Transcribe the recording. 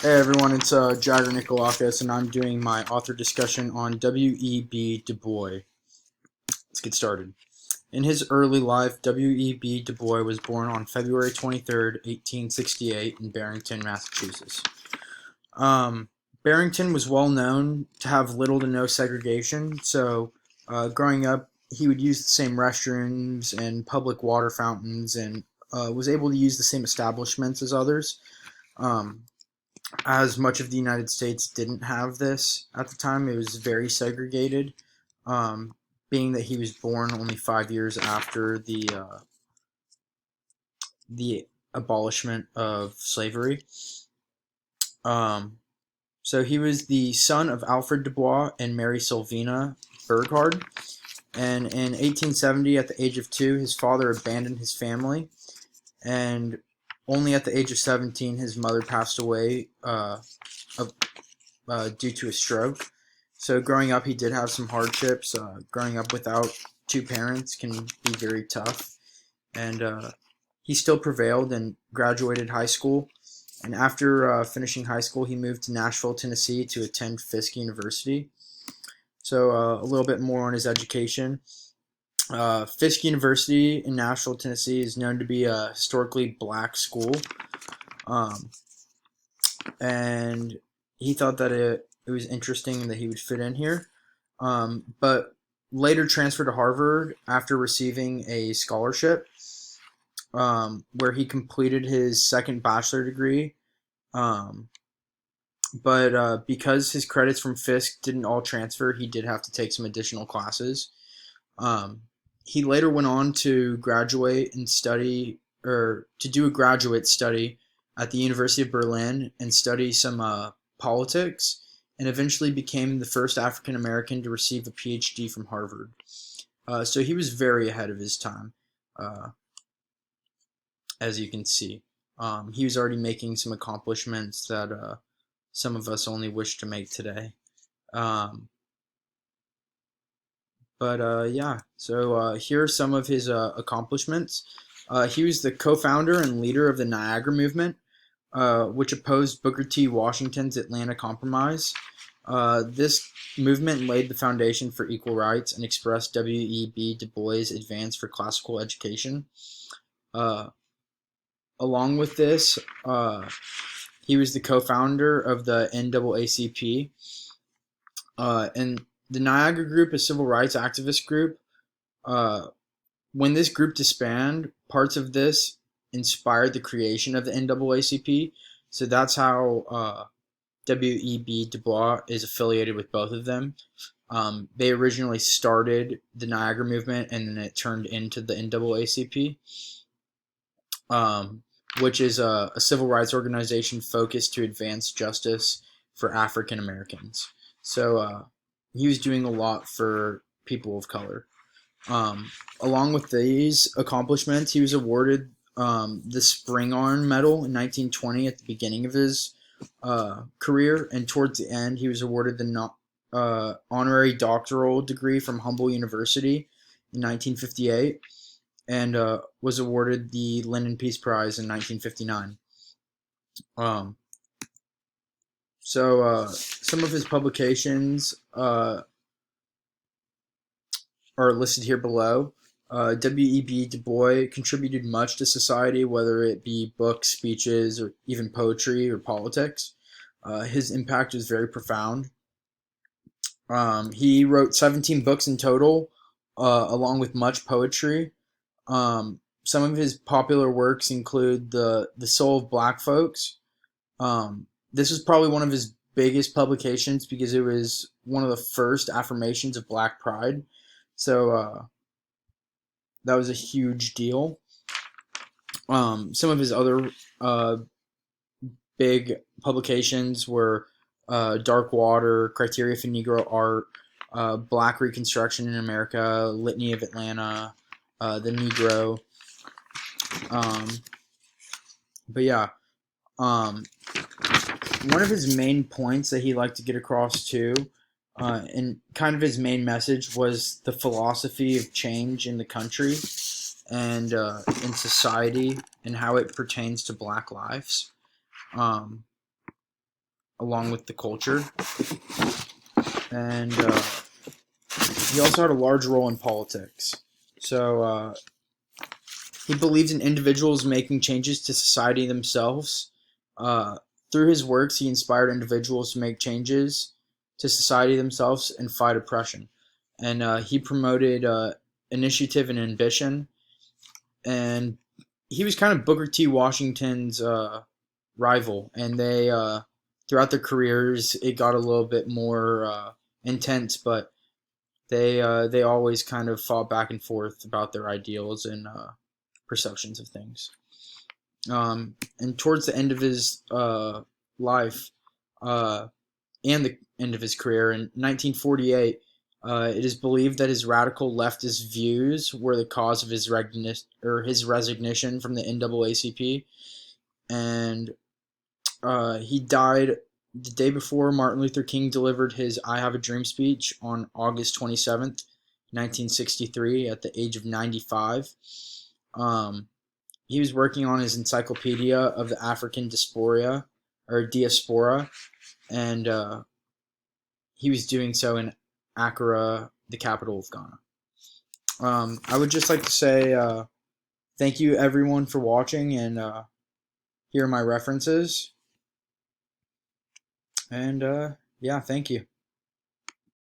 Hey everyone, it's Jagger Nikolakos, and I'm doing my author discussion on W.E.B. DuBois. Let's get started. In his early life, W.E.B. DuBois was born on February 23rd, 1868, in Barrington, Massachusetts. Barrington was well known to have little to no segregation, so growing up, he would use the same restrooms and public water fountains and was able to use the same establishments as others. Um, as much of the United States didn't have this at the time, it was very segregated, being that he was born only 5 years after the abolishment of slavery. Um, so he was the son of Alfred Dubois and Mary Sylvina Burghard. And in 1870, at the age of 2, his father abandoned his family, and only at the age of 17, his mother passed away due to a stroke. So growing up, he did have some hardships. Growing up without two parents can be very tough, and he still prevailed and graduated high school. And after finishing high school, he moved to Nashville, Tennessee to attend Fisk University. So a little bit more on his education. Fisk University in Nashville, Tennessee is known to be a historically black school. Um, and he thought that it was interesting that he would fit in here. But later transferred to Harvard after receiving a scholarship, where he completed his second bachelor degree. But because his credits from Fisk didn't all transfer, he did have to take some additional classes. He later went on to graduate and study, or to do a graduate study at the University of Berlin and study some politics, and eventually became the first African American to receive a PhD from Harvard. So he was very ahead of his time, as you can see. He was already making some accomplishments that some of us only wish to make today. Yeah, so here are some of his accomplishments. He was the co-founder and leader of the Niagara Movement, which opposed Booker T. Washington's Atlanta Compromise. This movement laid the foundation for equal rights and expressed W.E.B. Du Bois' advance for classical education. Along with this, he was the co-founder of the NAACP, and the Niagara Group, a civil rights activist group. When this group disbanded, parts of this inspired the creation of the NAACP. So that's how W.E.B. DuBois is affiliated with both of them. They originally started the Niagara Movement, and then it turned into the NAACP, which is a civil rights organization focused to advance justice for African Americans. So he was doing a lot for people of color. Along with these accomplishments, he was awarded the Spingarn Medal in 1920 at the beginning of his career, and towards the end, he was awarded the honorary doctoral degree from Humboldt University in 1958, and was awarded the Lenin Peace Prize in 1959. Some of his publications are listed here below. W.E.B. Du Bois contributed much to society, whether it be books, speeches, or even poetry or politics. His impact was very profound. He wrote 17 books in total, along with much poetry. Some of his popular works include the Soul of Black Folks. This was probably one of his biggest publications because it was one of the first affirmations of Black pride. So that was a huge deal. Some of his other big publications were Dark Water, Criteria for Negro Art, Black Reconstruction in America, Litany of Atlanta, The Negro. One of his main points that he liked to get across too, and kind of his main message, was the philosophy of change in the country and in society and how it pertains to Black lives. along with the culture. And he also had a large role in politics. So he believes in individuals making changes to society themselves. Through his works, he inspired individuals to make changes to society themselves and fight oppression. And he promoted initiative and ambition. And he was kind of Booker T. Washington's rival. And they, throughout their careers, it got a little bit more intense, but they always kind of fought back and forth about their ideals and perceptions of things. And towards the end of his life and the end of his career in 1948, it is believed that his radical leftist views were the cause of his resignation from the NAACP, and he died the day before Martin Luther King delivered his "I Have a Dream" speech on August 27th, 1963, at the age of 95. He was working on his Encyclopedia of the African Diaspora, and he was doing so in Accra, the capital of Ghana. I would just like to say thank you, everyone, for watching, and here are my references. And yeah, thank you.